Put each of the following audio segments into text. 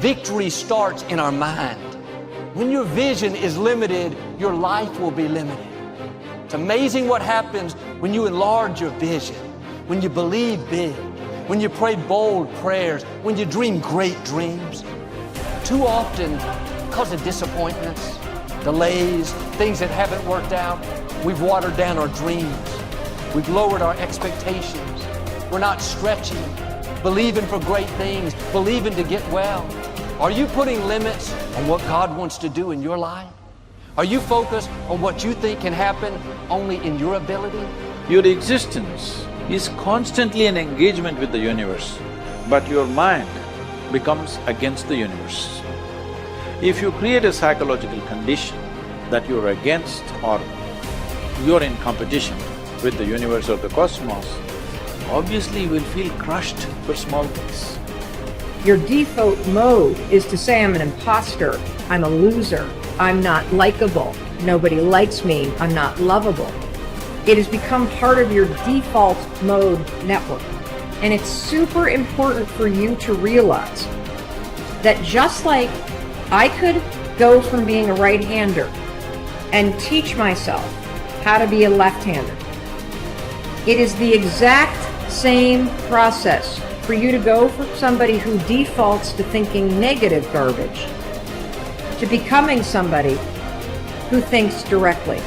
Victory starts in our mind. When your vision is limited, your life will be limited. It's amazing what happens when you enlarge your vision, when you believe big, when you pray bold prayers, when you dream great dreams. Too often, because of disappointments, delays, things that haven't worked out, we've watered down our dreams. We've lowered our expectations. We're not stretching, believing for great things, believing to get well. Are you putting limits on what God wants to do in your life? Are you focused on what you think can happen only in your ability? Your existence is constantly an engagement with the universe, but your mind becomes against the universe. If you create a psychological condition that you're against or you're in competition with the universe or the cosmos, obviously you will feel crushed for small things. Your default mode is to say, I'm an imposter, I'm a loser, I'm not likable, nobody likes me, I'm not lovable. It has become part of your default mode network. And it's super important for you to realize that just like I could go from being a right-hander and teach myself how to be a left-hander, it is the exact same process for you to go from somebody who defaults to thinking negative garbage to becoming somebody who thinks directly.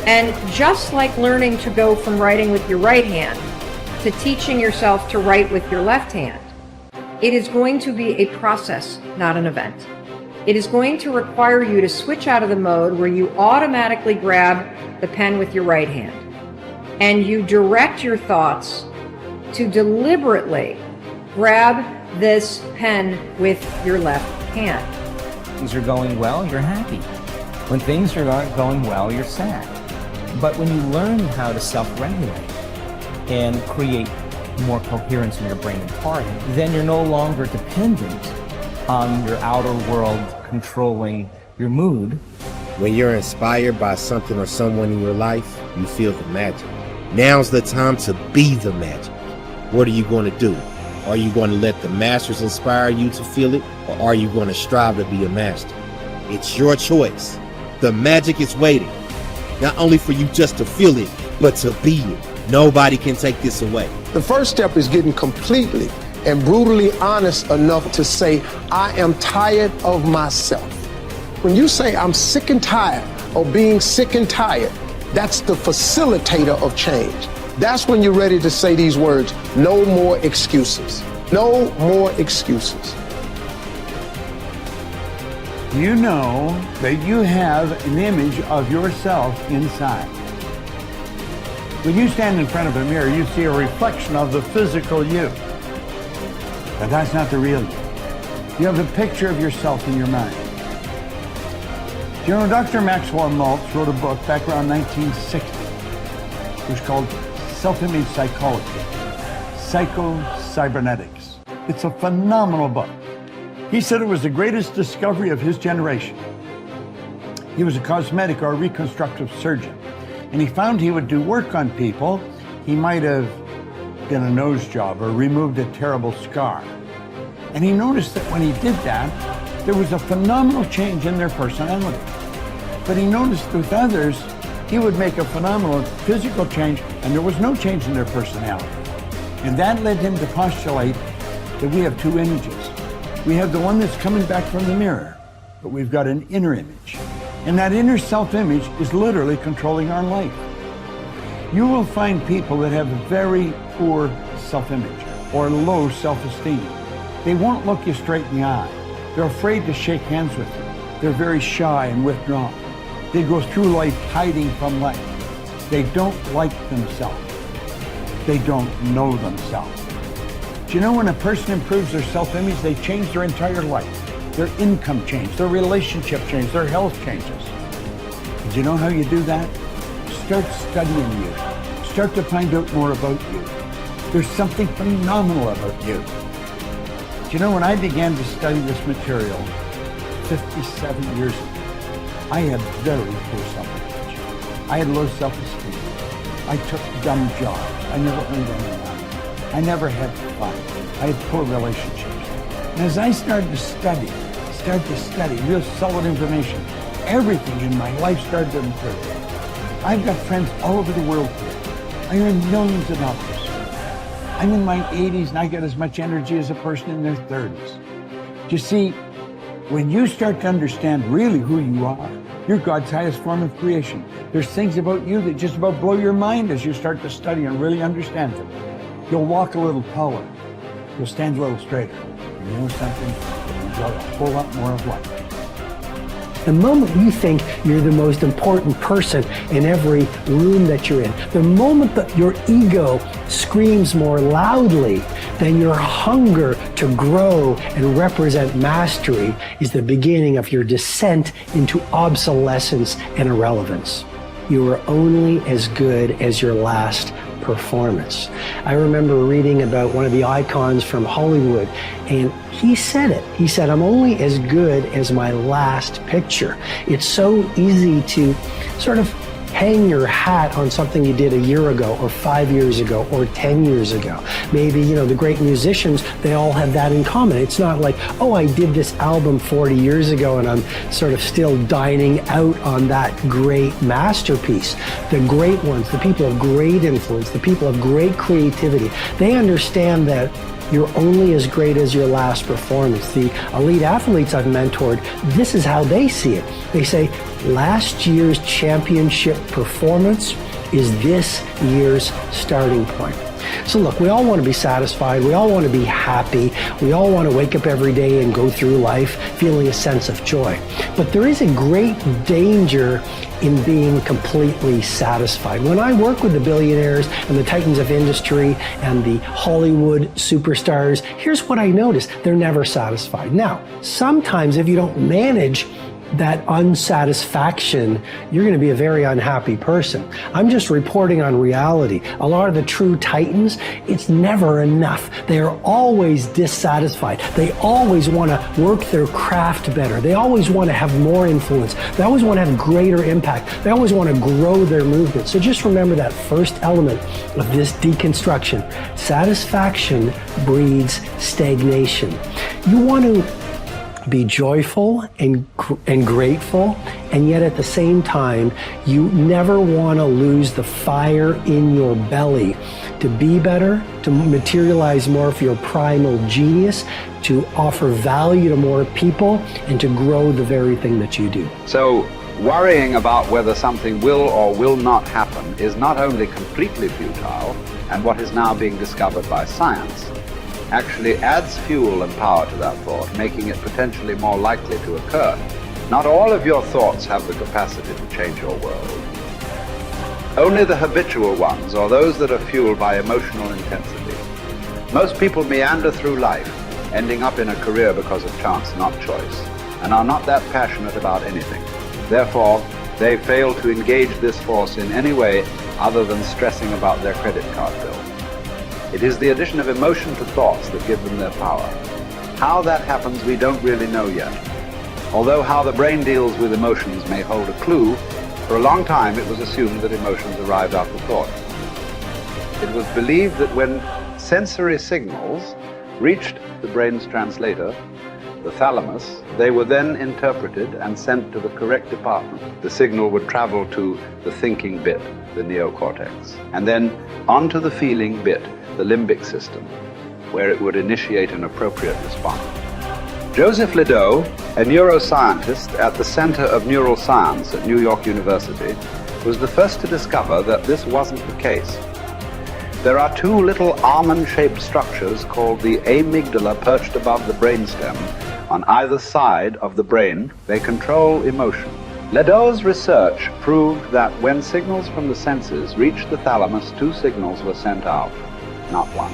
And just like learning to go from writing with your right hand to teaching yourself to write with your left hand, it is going to be a process, not an event. It is going to require you to switch out of the mode where you automatically grab the pen with your right hand and you direct your thoughts to deliberately grab this pen with your left hand. Things are going well, you're happy. When things are not going well, you're sad. But when you learn how to self-regulate and create more coherence in your brain and heart, then you're no longer dependent on your outer world controlling your mood. When you're inspired by something or someone in your life, you feel the magic. Now's the time to be the magic. What are you going to do? Are you going to let the masters inspire you to feel it, or are you going to strive to be a master? It's your choice. The magic is waiting, not only for you just to feel it, but to be it. Nobody can take this away. The first step is getting completely and brutally honest enough to say, I am tired of myself. When you say I'm sick and tired of being sick and tired, that's the facilitator of change. That's when you're ready to say these words, no more excuses. No more excuses. You know that you have an image of yourself inside. When you stand in front of a mirror, you see a reflection of the physical you. But that's not the real you. You have a picture of yourself in your mind. You know, Dr. Maxwell Maltz wrote a book back around 1960. It was called Self-Image Psychology, Psycho-Cybernetics. It's a phenomenal book. He said it was the greatest discovery of his generation. He was a cosmetic or reconstructive surgeon, and he found he would do work on people. He might have done a nose job or removed a terrible scar. And he noticed that when he did that, there was a phenomenal change in their personality. But he noticed with others, he would make a phenomenal physical change and there was no change in their personality. And that led him to postulate that we have two images. We have the one that's coming back from the mirror, but we've got an inner image. And that inner self-image is literally controlling our life. You will find people that have very poor self-image or low self-esteem. They won't look you straight in the eye. They're afraid to shake hands with you. They're very shy and withdrawn. They go through life hiding from life. They don't like themselves. They don't know themselves. Do you know when a person improves their self-image, they change their entire life? Their income changes, their relationship changes, their health changes. And do you know how you do that? Start studying you. Start to find out more about you. There's something phenomenal about you. Do you know, when I began to study this material 57 years ago, I had very poor self-image. I had low self-esteem. I took dumb jobs. I never earned any money. I never had fun. I had poor relationships. And as I started to study real solid information, everything in my life started to improve. I've got friends all over the world here. I earn millions of dollars. I'm in my 80s and I get as much energy as a person in their 30s. You see, when you start to understand really who you are, you're God's highest form of creation. There's things about you that just about blow your mind as you start to study and really understand them. You'll walk a little taller. You'll stand a little straighter. And you know something? You'll enjoy a whole lot more of life. The moment you think you're the most important person in every room that you're in, the moment that your ego screams more loudly than your hunger to grow and represent mastery is the beginning of your descent into obsolescence and irrelevance. You are only as good as your last performance. I remember reading about one of the icons from Hollywood, and he said it. He said, I'm only as good as my last picture. It's so easy to sort of hang your hat on something you did a year ago or 5 years ago or 10 years ago. Maybe, you know, the great musicians, they all have that in common. It's not like, oh, I did this album 40 years ago and I'm sort of still dining out on that great masterpiece. The great ones, the people of great influence, the people of great creativity, they understand that you're only as great as your last performance. The elite athletes I've mentored, this is how they see it. They say, last year's championship performance is this year's starting point. So look, we all want to be satisfied. We all want to be happy. We all want to wake up every day and go through life feeling a sense of joy. But there is a great danger in being completely satisfied. When I work with the billionaires and the titans of industry and the Hollywood superstars, here's what I notice. They're never satisfied. Now, sometimes if you don't manage that unsatisfaction, you're going to be a very unhappy person. I'm just reporting on reality. A lot of the true titans, it's never enough. They are always dissatisfied. They always want to work their craft better. They always want to have more influence. They always want to have greater impact. They always want to grow their movement. So just remember that first element of this deconstruction. Satisfaction breeds stagnation. You want to be joyful and grateful, and yet at the same time, you never want to lose the fire in your belly to be better, to materialize more of your primal genius, to offer value to more people, and to grow the very thing that you do. So, worrying about whether something will or will not happen is not only completely futile, and what is now being discovered by science, actually adds fuel and power to that thought, making it potentially more likely to occur. Not all of your thoughts have the capacity to change your world. Only the habitual ones, or those that are fueled by emotional intensity. Most people meander through life, ending up in a career because of chance, not choice, and are not that passionate about anything. Therefore, they fail to engage this force in any way other than stressing about their credit card bill. It is the addition of emotion to thoughts that give them their power. How that happens, we don't really know yet. Although how the brain deals with emotions may hold a clue, for a long time it was assumed that emotions arrived after thought. It was believed that when sensory signals reached the brain's translator, the thalamus, they were then interpreted and sent to the correct department. The signal would travel to the thinking bit, the neocortex, and then onto the feeling bit, the limbic system, where it would initiate an appropriate response. Joseph Ledoux, a neuroscientist at the Center of Neural Science at New York University, was the first to discover that this wasn't the case. There are two little almond-shaped structures called the amygdala perched above the brainstem on either side of the brain. They control emotion. Ledoux's research proved that when signals from the senses reached the thalamus, two signals were sent out, not one.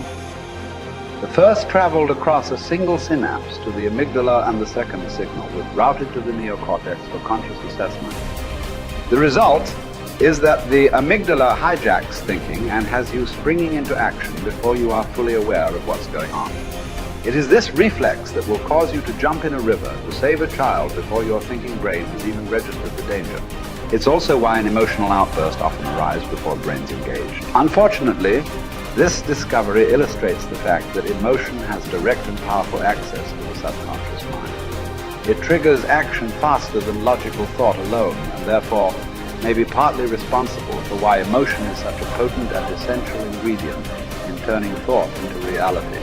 The first traveled across a single synapse to the amygdala, and the second signal was routed to the neocortex for conscious assessment. The result is that the amygdala hijacks thinking and has you springing into action before you are fully aware of what's going on. It is this reflex that will cause you to jump in a river to save a child before your thinking brain has even registered the danger. It's also why an emotional outburst often arrives before the brain's engaged. Unfortunately, This discovery illustrates the fact that emotion has direct and powerful access to the subconscious mind. It triggers action faster than logical thought alone, and therefore may be partly responsible for why emotion is such a potent and essential ingredient in turning thought into reality.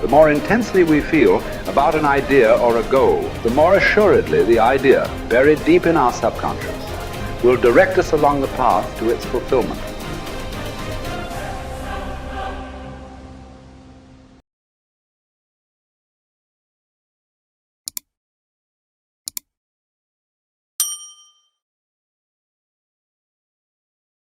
The more intensely we feel about an idea or a goal, the more assuredly the idea, buried deep in our subconscious, will direct us along the path to its fulfillment.